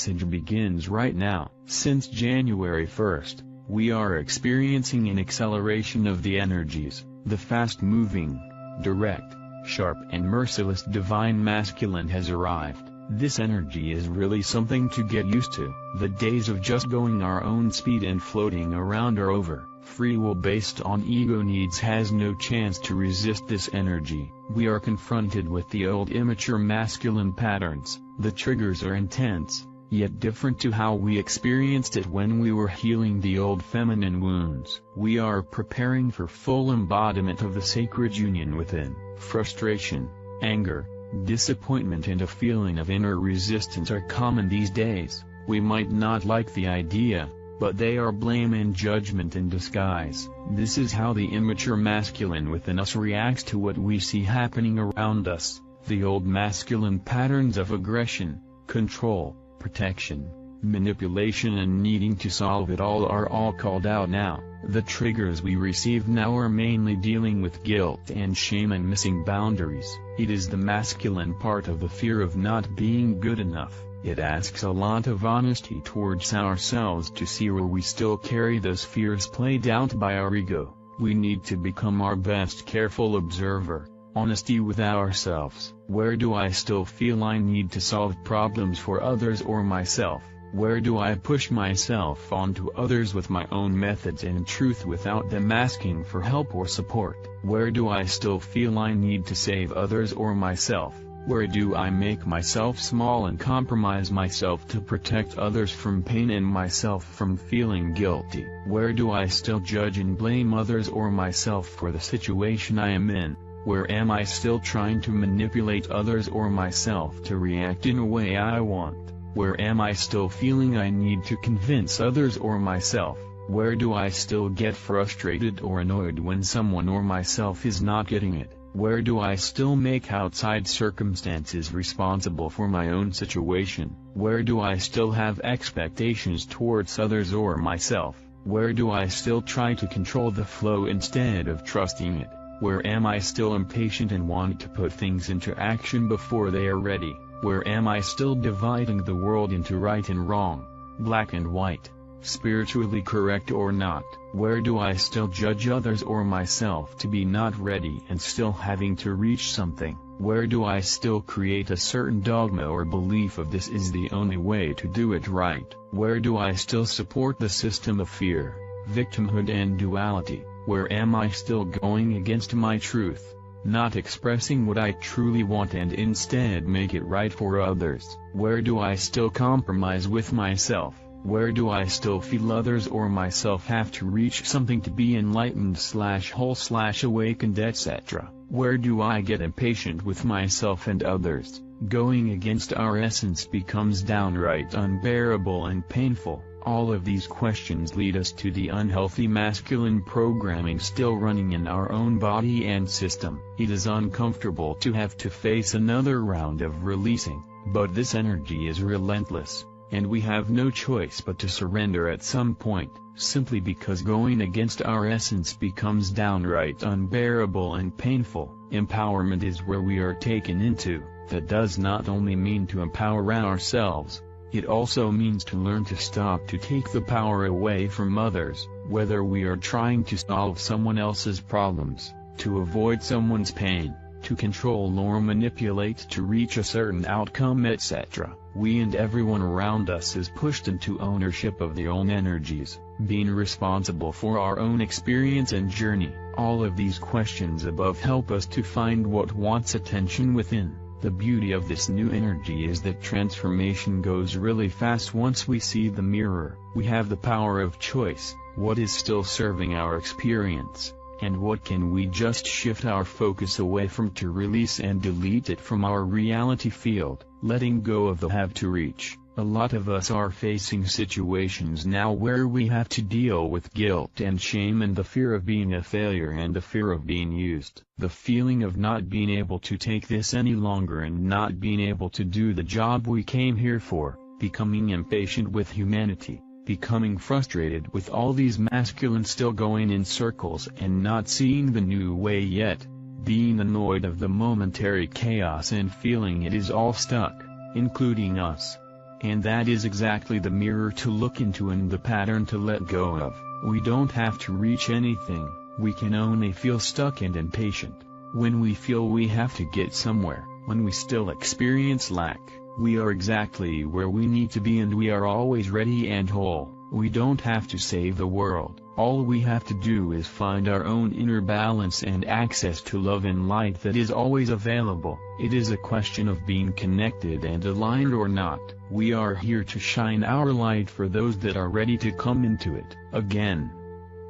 message begins right now. Since January 1st, we are experiencing an acceleration of the energies. The fast-moving, direct, sharp and merciless divine masculine has arrived. This energy is really something to get used to. The days of just going our own speed and floating around are over. Free will based on ego needs has no chance to resist this energy. We are confronted with the old immature masculine patterns. The triggers are intense, yet different to how we experienced it when we were healing the old feminine wounds. We are preparing for full embodiment of the sacred union within. Frustration, anger, disappointment and a feeling of inner resistance are common these days. We might not like the idea, but they are blame and judgment in disguise. This is how the immature masculine within us reacts to what we see happening around us. The old masculine patterns of aggression, control, protection, manipulation and needing to solve it all are all called out now. The triggers we receive now are mainly dealing with guilt and shame and missing boundaries. It is the masculine part of the fear of not being good enough. It asks a lot of honesty towards ourselves to see where we still carry those fears played out by our ego. We need to become our best careful observer. Honesty with ourselves. Where do I still feel I need to solve problems for others or myself? Where do I push myself onto others with my own methods and truth without them asking for help or support? Where do I still feel I need to save others or myself? Where do I make myself small and compromise myself to protect others from pain and myself from feeling guilty? Where do I still judge and blame others or myself for the situation I am in? Where am I still trying to manipulate others or myself to react in a way I want? Where am I still feeling I need to convince others or myself? Where do I still get frustrated or annoyed when someone or myself is not getting it? Where do I still make outside circumstances responsible for my own situation? Where do I still have expectations towards others or myself? Where do I still try to control the flow instead of trusting it? Where am I still impatient and want to put things into action before they are ready? Where am I still dividing the world into right and wrong, black and white, spiritually correct or not? Where do I still judge others or myself to be not ready and still having to reach something? Where do I still create a certain dogma or belief of this is the only way to do it right? Where do I still support the system of fear, victimhood and duality? Where am I still going against my truth, not expressing what I truly want and instead make it right for others? Where do I still compromise with myself? Where do I still feel others or myself have to reach something to be enlightened / whole / awakened etc.? Where do I get impatient with myself and others? Going against our essence becomes downright unbearable and painful. All of these questions lead us to the unhealthy masculine programming still running in our own body and system. It is uncomfortable to have to face another round of releasing, but this energy is relentless, and we have no choice but to surrender at some point, simply because going against our essence becomes downright unbearable and painful. Empowerment is where we are taken into. That does not only mean to empower ourselves, it also means to learn to stop to take the power away from others, whether we are trying to solve someone else's problems, to avoid someone's pain, to control or manipulate to reach a certain outcome etc. We and everyone around us is pushed into ownership of their own energies, being responsible for our own experience and journey. All of these questions above help us to find what wants attention within. The beauty of this new energy is that transformation goes really fast once we see the mirror. We have the power of choice, what is still serving our experience, and what can we just shift our focus away from to release and delete it from our reality field, letting go of the have to reach. A lot of us are facing situations now where we have to deal with guilt and shame and the fear of being a failure and the fear of being used. The feeling of not being able to take this any longer and not being able to do the job we came here for, becoming impatient with humanity, becoming frustrated with all these masculine still going in circles and not seeing the new way yet, being annoyed of the momentary chaos and feeling it is all stuck, including us. And that is exactly the mirror to look into and the pattern to let go of. We don't have to reach anything, we can only feel stuck and impatient. When we feel we have to get somewhere, when we still experience lack, we are exactly where we need to be and we are always ready and whole. We don't have to save the world, all we have to do is find our own inner balance and access to love and light that is always available. It is a question of being connected and aligned or not. We are here to shine our light for those that are ready to come into it. Again,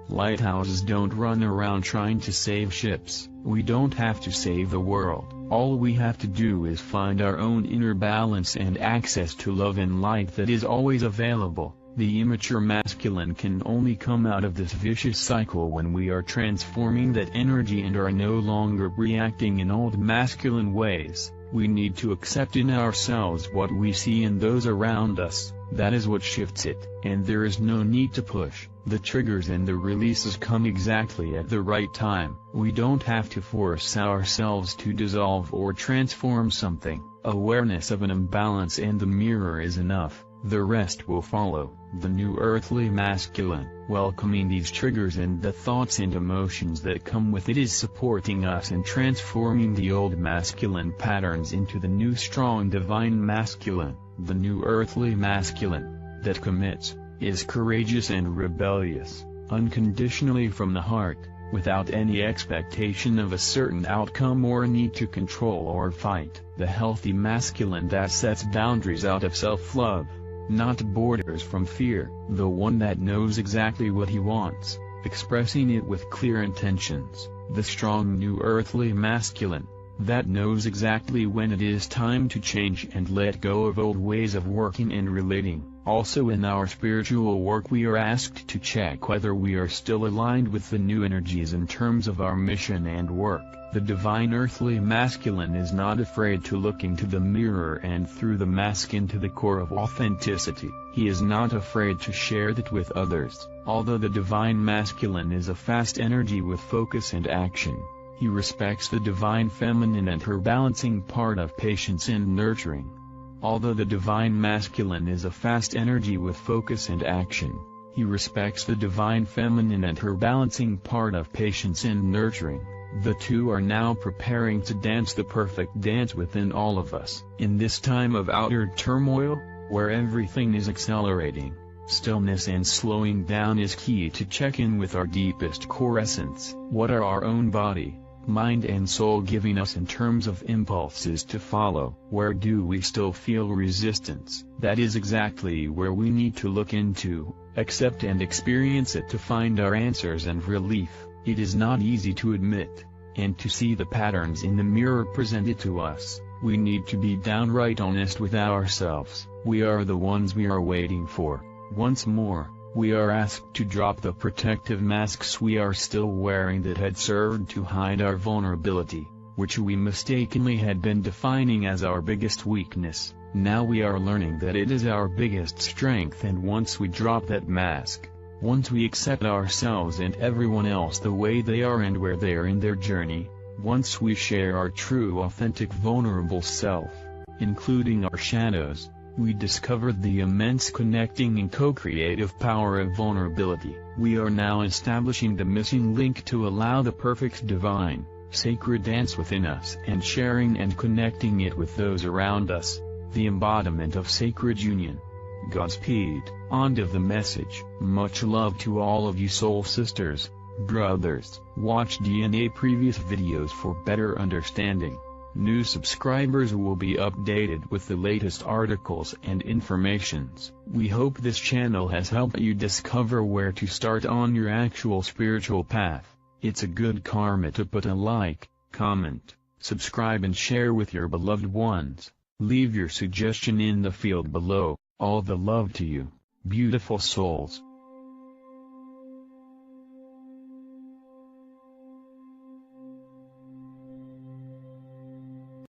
lighthouses don't run around trying to save ships. We don't have to save the world. All we have to do is find our own inner balance and access to love and light that is always available. The immature masculine can only come out of this vicious cycle when we are transforming that energy and are no longer reacting in old masculine ways. We need to accept in ourselves what we see in those around us. That is what shifts it. And there is no need to push. The triggers and the releases come exactly at the right time. We don't have to force ourselves to dissolve or transform something. Awareness of an imbalance and the mirror is enough. The rest will follow. The new earthly masculine, welcoming these triggers and the thoughts and emotions that come with it, is supporting us in transforming the old masculine patterns into the new strong divine masculine. The new earthly masculine, that commits, is courageous and rebellious, unconditionally from the heart, without any expectation of a certain outcome or need to control or fight. The healthy masculine that sets boundaries out of self-love, not borders from fear. The one that knows exactly what he wants, expressing it with clear intentions. The strong new earthly masculine, that knows exactly when it is time to change and let go of old ways of working and relating. Also in our spiritual work we are asked to check whether we are still aligned with the new energies in terms of our mission and work. The divine earthly masculine is not afraid to look into the mirror and through the mask into the core of authenticity. He is not afraid to share that with others. Although the divine masculine is a fast energy with focus and action, he respects the divine feminine and her balancing part of patience and nurturing. Although the divine masculine is a fast energy with focus and action, he respects the divine feminine and her balancing part of patience and nurturing. The two are now preparing to dance the perfect dance within all of us. In this time of outer turmoil, where everything is accelerating, stillness and slowing down is key to check in with our deepest core essence. What are our own body, mind and soul giving us in terms of impulses to follow? Where do we still feel resistance? That is exactly where we need to look into, accept and experience it to find our answers and relief. It is not easy to admit, and to see the patterns in the mirror presented to us. We need to be downright honest with ourselves. We are the ones we are waiting for. Once more, we are asked to drop the protective masks we are still wearing that had served to hide our vulnerability, which we mistakenly had been defining as our biggest weakness. Now we are learning that it is our biggest strength, and once we drop that mask, once we accept ourselves and everyone else the way they are and where they are in their journey, once we share our true authentic vulnerable self, including our shadows, we discovered the immense connecting and co-creative power of vulnerability. We are now establishing the missing link to allow the perfect divine, sacred dance within us and sharing and connecting it with those around us, the embodiment of sacred union. Godspeed. End of the message. Much love to all of you soul sisters, brothers. Watch DNA previous videos for better understanding. New subscribers will be updated with the latest articles and informations. We hope this channel has helped you discover where to start on your actual spiritual path. It's a good karma to put a like, comment, subscribe and share with your beloved ones. Leave your suggestion in the field below. All the love to you, beautiful souls.